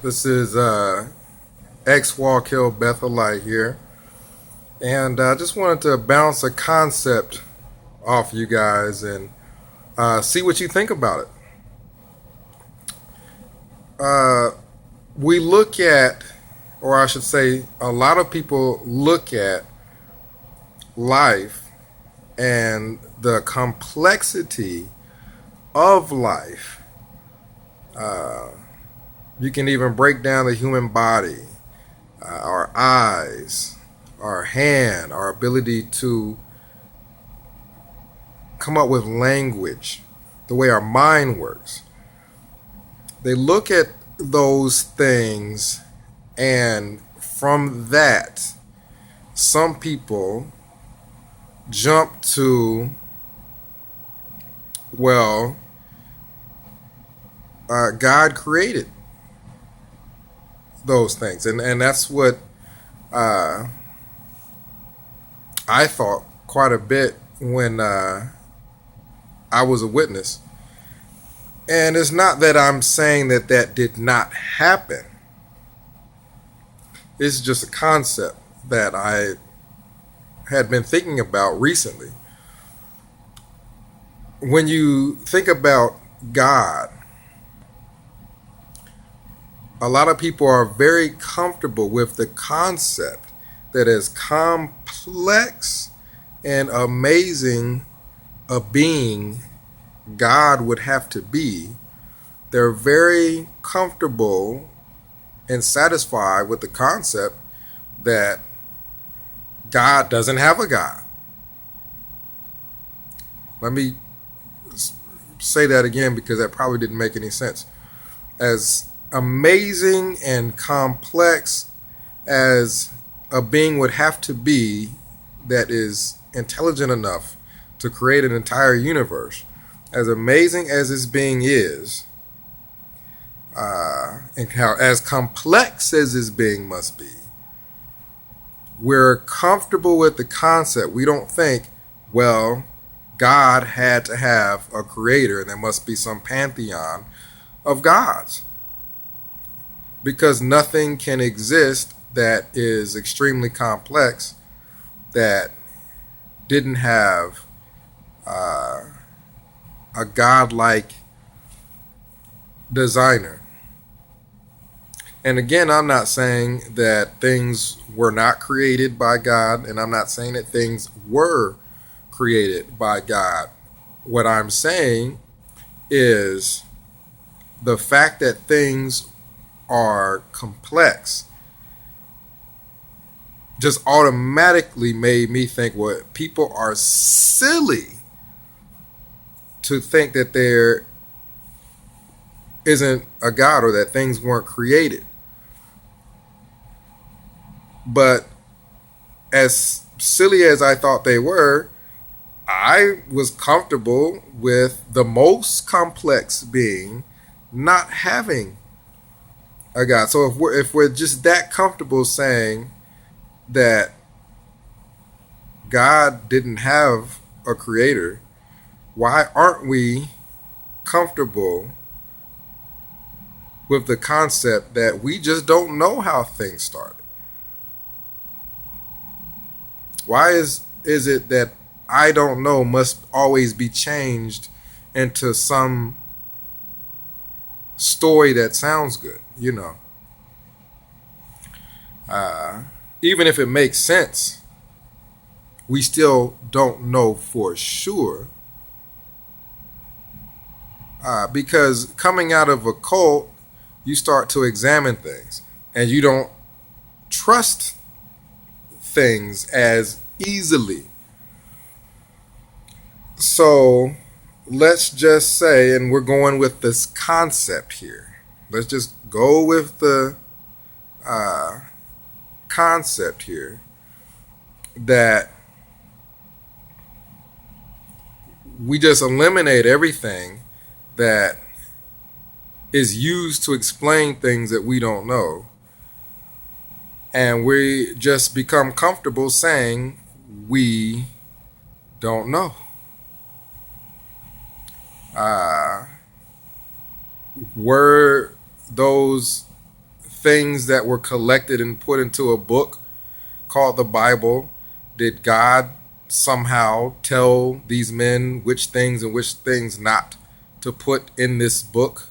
This is X Walk Hill Bethelite here, and I just wanted to bounce a concept off you guys and see what you think about it. Uh, we look at, or I should say, a lot of people look at life and the complexity of life. Uh, you can even break down the human body, our eyes, our hand, our ability to come up with language, the way our mind works. They look at those things, and from that, some people jump to, well, God created those things. And that's what uh, I thought quite a bit when I was a witness. And it's not that I'm saying that that did not happen. It's just a concept that I had been thinking about recently. When you think about God, a lot of people are very comfortable with the concept that as complex and amazing a being God would have to be, they're very comfortable and satisfied with the concept that God doesn't have a God. Let me say that again because that probably didn't make any sense. As amazing and complex as a being would have to be that is intelligent enough to create an entire universe, as amazing as this being is, and how as complex as this being must be, we're comfortable with the concept. We don't think, well, God had to have a creator and there must be some pantheon of gods. Because nothing can exist that is extremely complex that didn't have a godlike designer. And again, I'm not saying that things were not created by God, and I'm not saying that things were created by God. What I'm saying is the fact that things are complex just automatically made me think, well, people are silly to think that there isn't a God or that things weren't created. But as silly as I thought they were, I was comfortable with the most complex being not having a God. So if we're just that comfortable saying that God didn't have a creator, why aren't we comfortable with the concept that we just don't know how things started? Why is it that I don't know must always be changed into some story that sounds good, you know? Even if it makes sense, we still don't know for sure. Because coming out of a cult, you start to examine things and you don't trust things as easily. So let's just say, and we're going with this concept here, let's just go with the uh, concept here that we just eliminate everything that is used to explain things that we don't know, and we just become comfortable saying we don't know. Uh, were those things that were collected and put into a book called the Bible? Did God somehow tell these men which things and which things not to put in this book?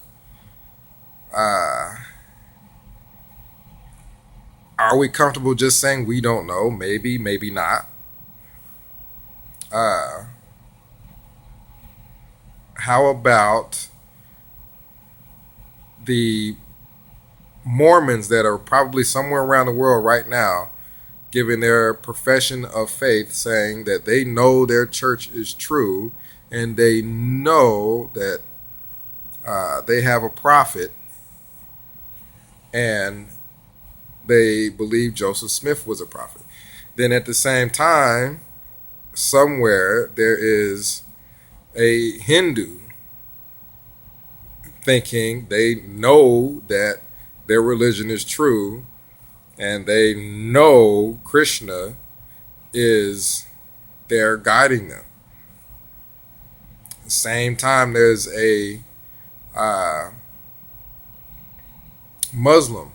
Are we comfortable just saying we don't know? Maybe, maybe not. How about the Mormons that are probably somewhere around the world right now giving their profession of faith, saying that they know their church is true and they know that they have a prophet and they believe Joseph Smith was a prophet. Then at the same time, somewhere there is a Hindu thinking they know that their religion is true and they know Krishna is there guiding them. At the same time, there's a Muslim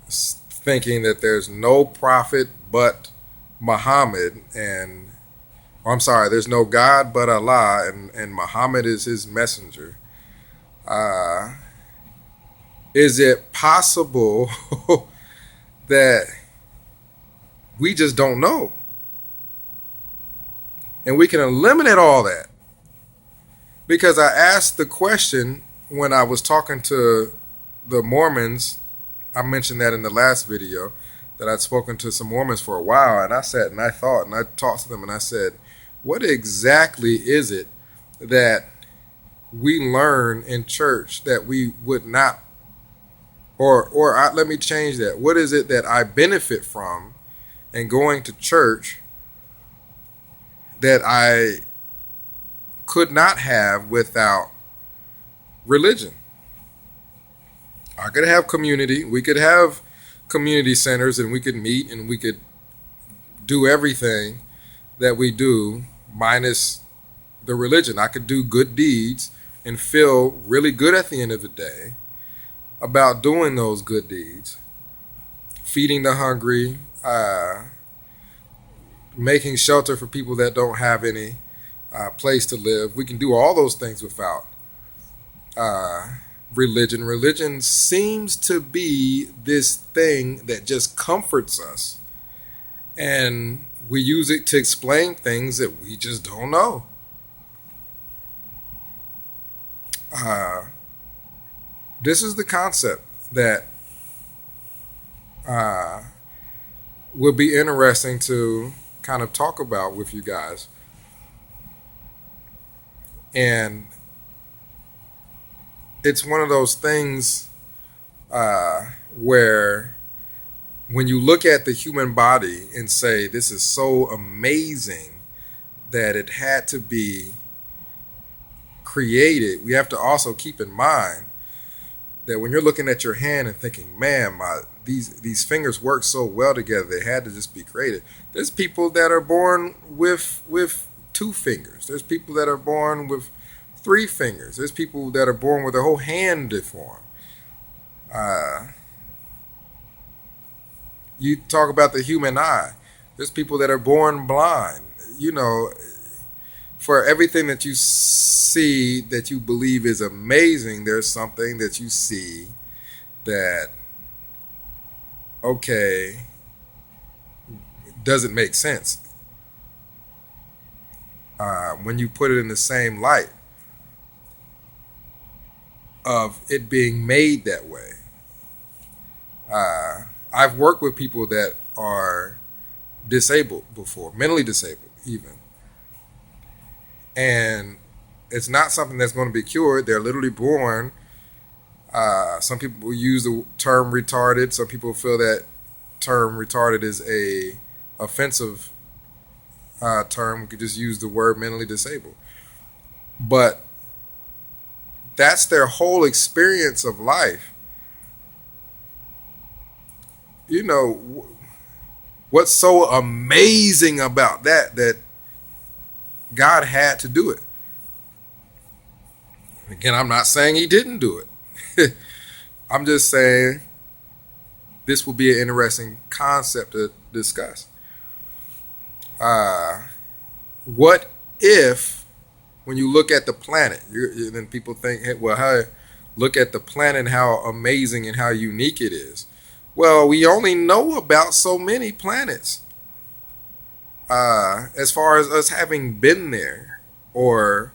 thinking that there's no prophet but Muhammad, and there's no God but Allah, and Muhammad is his messenger. Is it possible that we just don't know? And we can eliminate all that. Because I asked the question when I was talking to the Mormons. I mentioned that in the last video, that I'd spoken to some Mormons for a while, and I sat and I thought and I talked to them and I said, what exactly is it that we learn in church that we would not, let me change that. What is it that I benefit from in going to church that I could not have without religion? I could have community. We could have community centers and we could meet and we could do everything that we do minus the religion. I could do good deeds and feel really good at the end of the day about doing those good deeds. Feeding the hungry, making shelter for people that don't have any place to live. We can do all those things without religion. Religion seems to be this thing that just comforts us, and we use it to explain things that we just don't know. This is the concept that would be interesting to kind of talk about with you guys. And it's one of those things where when you look at the human body and say, this is so amazing that it had to be created, we have to also keep in mind that when you're looking at your hand and thinking, man, these fingers work so well together, they had to just be created. There's people that are born with 2 fingers. There's people that are born with 3 fingers. There's people that are born with their whole hand deformed. You talk about the human eye. There's people that are born blind. You know, for everything that you see that you believe is amazing, there's something that you see that, okay, doesn't make sense when you put it in the same light of it being made that way. I've worked with people that are disabled before, mentally disabled even. And it's not something that's going to be cured. They're literally born. Some people use the term retarded. Some people feel that term retarded is a offensive term. We could just use the word mentally disabled. But that's their whole experience of life. You know, what's so amazing about that God had to do it? Again, I'm not saying he didn't do it. I'm just saying this will be an interesting concept to discuss. What if, when you look at the planet, then people think, hey, well, look at the planet and how amazing and how unique it is. Well, we only know about so many planets. As far as us having been there or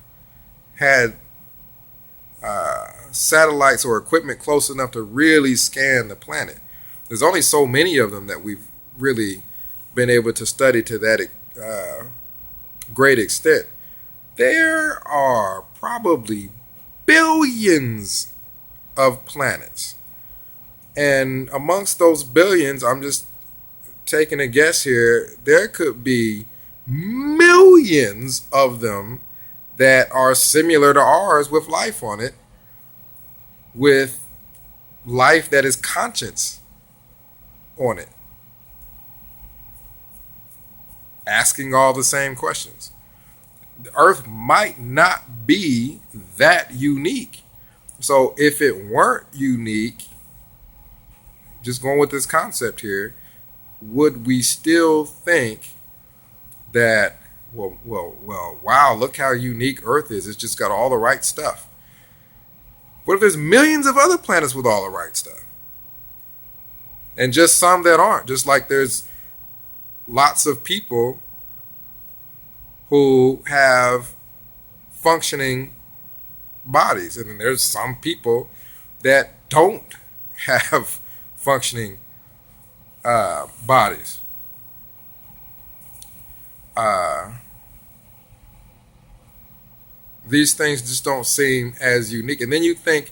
had satellites or equipment close enough to really scan the planet. There's only so many of them that we've really been able to study to that great extent. There are probably billions of planets. And amongst those billions, I'm just taking a guess here, there could be millions of them that are similar to ours with life on it, with life that is conscious on it, asking all the same questions. The Earth might not be that unique. So if it weren't unique, just going with this concept here, would we still think that, wow, look how unique Earth is. It's just got all the right stuff. What if there's millions of other planets with all the right stuff? And just some that aren't. Just like there's lots of people who have functioning bodies. And then there's some people that don't have functioning bodies. These things just don't seem as unique. And then you think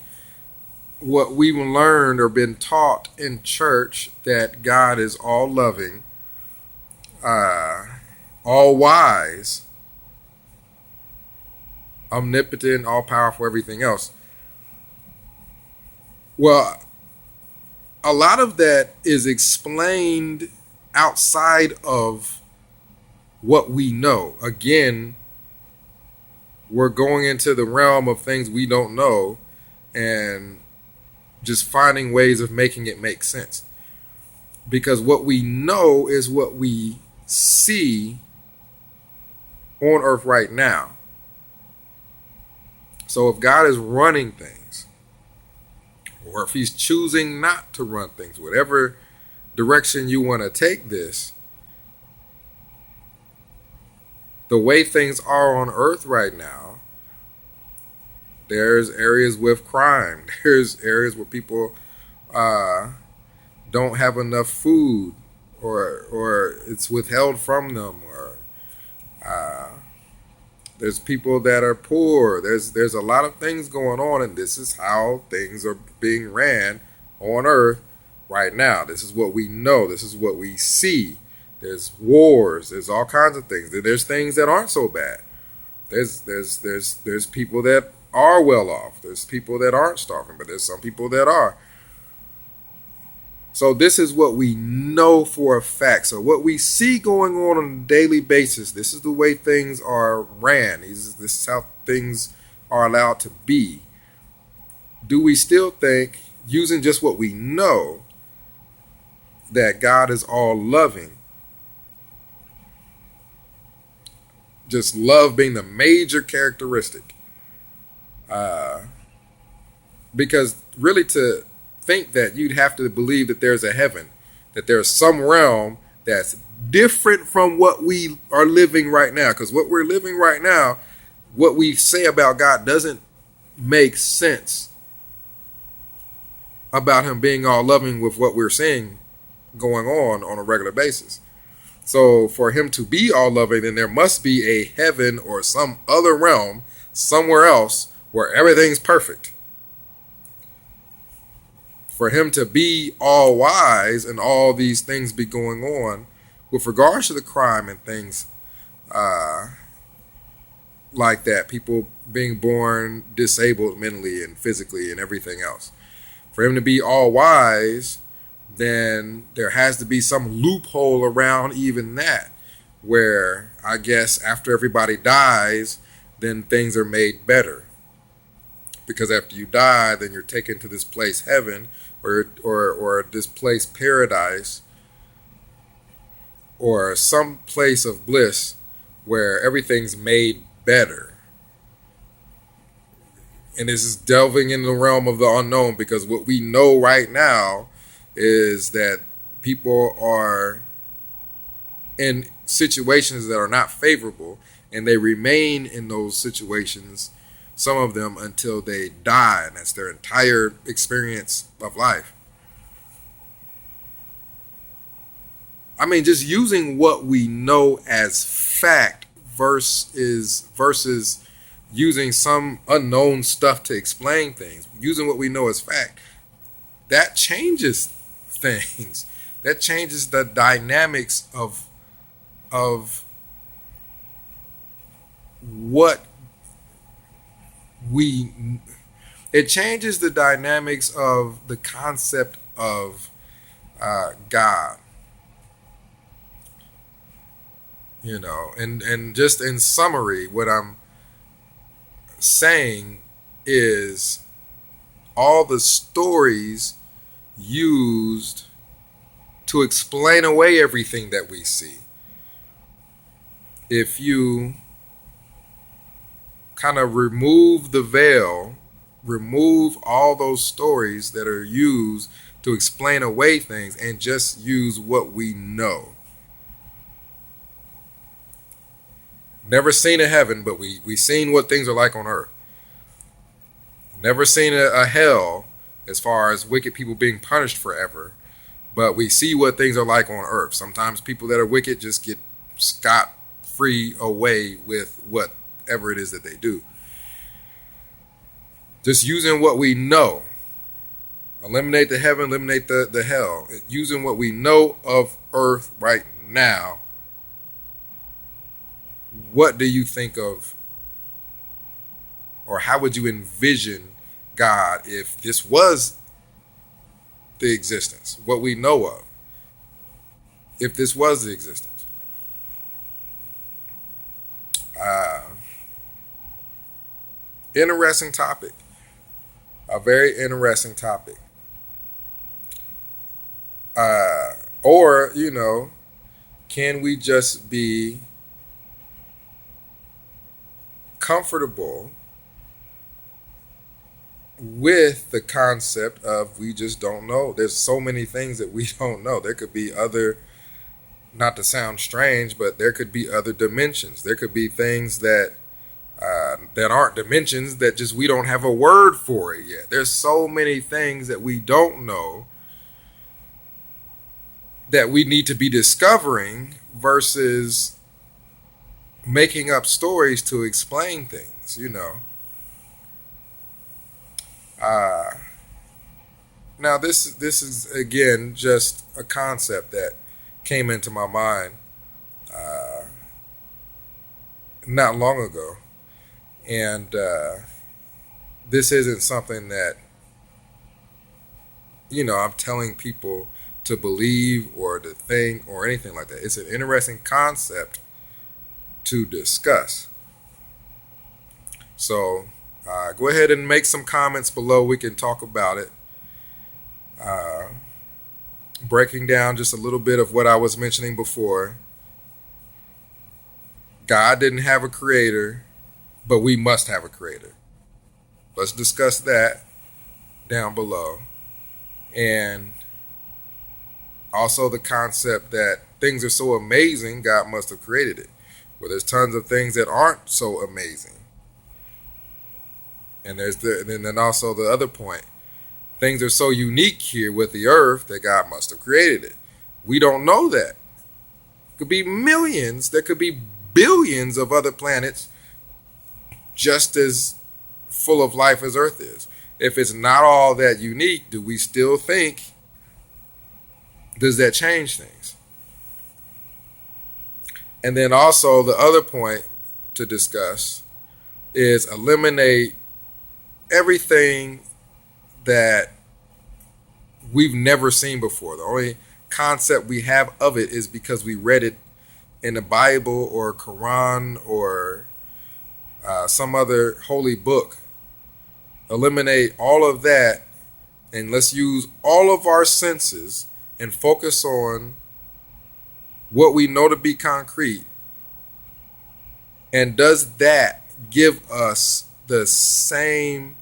what we've learned or been taught in church, that God is all loving, all wise, omnipotent, all powerful, everything else. Well, a lot of that is explained outside of what we know. Again, we're going into the realm of things we don't know and just finding ways of making it make sense. Because what we know is what we see on earth right now. So if God is running things, or if he's choosing not to run things, whatever direction you want to take this, the way things are on earth right now, there's areas with crime. There's areas where people don't have enough food, or it's withheld from them, or there's people that are poor. There's a lot of things going on, and this is how things are being ran on earth right now. This is what we know. This is what we see. There's wars. There's all kinds of things. There's things that aren't so bad. There's people that are well off. There's people that aren't starving, but there's some people that are. So this is what we know for a fact. So what we see going on a daily basis, this is the way things are ran. This is how things are allowed to be. Do we still think, using just what we know, that God is all loving? Just love being the major characteristic. Because really, to think that, you'd have to believe that there's a heaven, that there's some realm that's different from what we are living right now. Because what we're living right now, what we say about God doesn't make sense about him being all loving with what we're seeing going on a regular basis. So for him to be all loving, then there must be a heaven or some other realm somewhere else where everything's perfect. For him to be all wise and all these things be going on with regards to the crime and things like that, people being born disabled mentally and physically and everything else. For him to be all wise, then there has to be some loophole around even that, where I guess after everybody dies, then things are made better. because after you die, then you're taken to this place, heaven, or this place, paradise, or some place of bliss where everything's made better. And this is delving in the realm of the unknown, because what we know right now is that people are in situations that are not favorable, and they remain in those situations, some of them, until they die, and that's their entire experience of life. I mean, just using what we know as fact versus using some unknown stuff to explain things. Using what we know as fact, that changes things. That changes the dynamics of what it changes the dynamics of the concept of God. You know, and just in summary, what I'm saying is all the stories used to explain away everything that we see. If you kind of remove the veil, remove all those stories that are used to explain away things, and just use what we know. Never seen a heaven, but we seen what things are like on earth. Never seen a hell as far as wicked people being punished forever, but we see what things are like on earth. Sometimes people that are wicked just get scot-free away with whatever it is that they do. Just using what we know. Eliminate the heaven, eliminate the hell. Using what we know of earth right now. What do you think of, or how would you envision God if this was the existence, what we know of, if this was the existence? Interesting topic. A very interesting topic. Or, you know, can we just be comfortable with the concept of we just don't know? There's so many things that we don't know. There could be other, not to sound strange, but there could be other dimensions. There could be things that aren't dimensions, that just we don't have a word for it yet. There's so many things that we don't know that we need to be discovering versus making up stories to explain things, you know. Now this is again just a concept that came into my mind not long ago, and this isn't something that, you know, I'm telling people to believe or to think or anything like that. It's an interesting concept to discuss. So go ahead and make some comments below. We can talk about it. Breaking down just a little bit of what I was mentioning before. God didn't have a creator, but we must have a creator. Let's discuss that down below. And also the concept that things are so amazing, God must have created it. Well, there's tons of things that aren't so amazing. And then also the other point. Things are so unique here with the earth that God must have created it. We don't know that. Could be millions, there could be billions of other planets just as full of life as Earth is. If it's not all that unique, do we still think, does that change things? And then also the other point to discuss is eliminate everything that we've never seen before. The only concept we have of it is because we read it in the Bible or Quran or some other holy book. eliminate all of that, and let's use all of our senses and focus on what we know to be concrete. And does that give us the same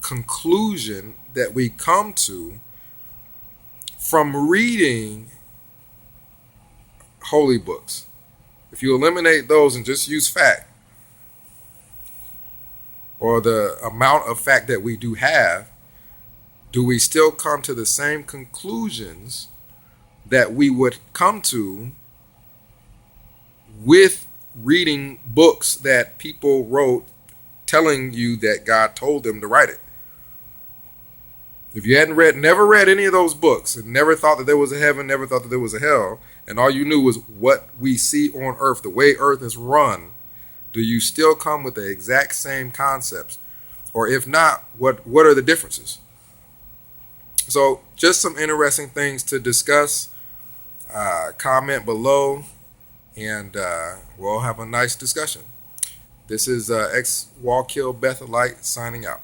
conclusion that we come to from reading holy books? If you eliminate those and just use fact, or the amount of fact that we do have, do we still come to the same conclusions that we would come to with reading books that people wrote telling you that God told them to write it? If you hadn't never read any of those books and never thought that there was a heaven, never thought that there was a hell, and all you knew was what we see on earth, the way earth is run, do you still come with the exact same concepts? Or if not, what are the differences? So just some interesting things to discuss. Comment below, and we'll have a nice discussion. This is ex-Wallkill Bethelite signing out.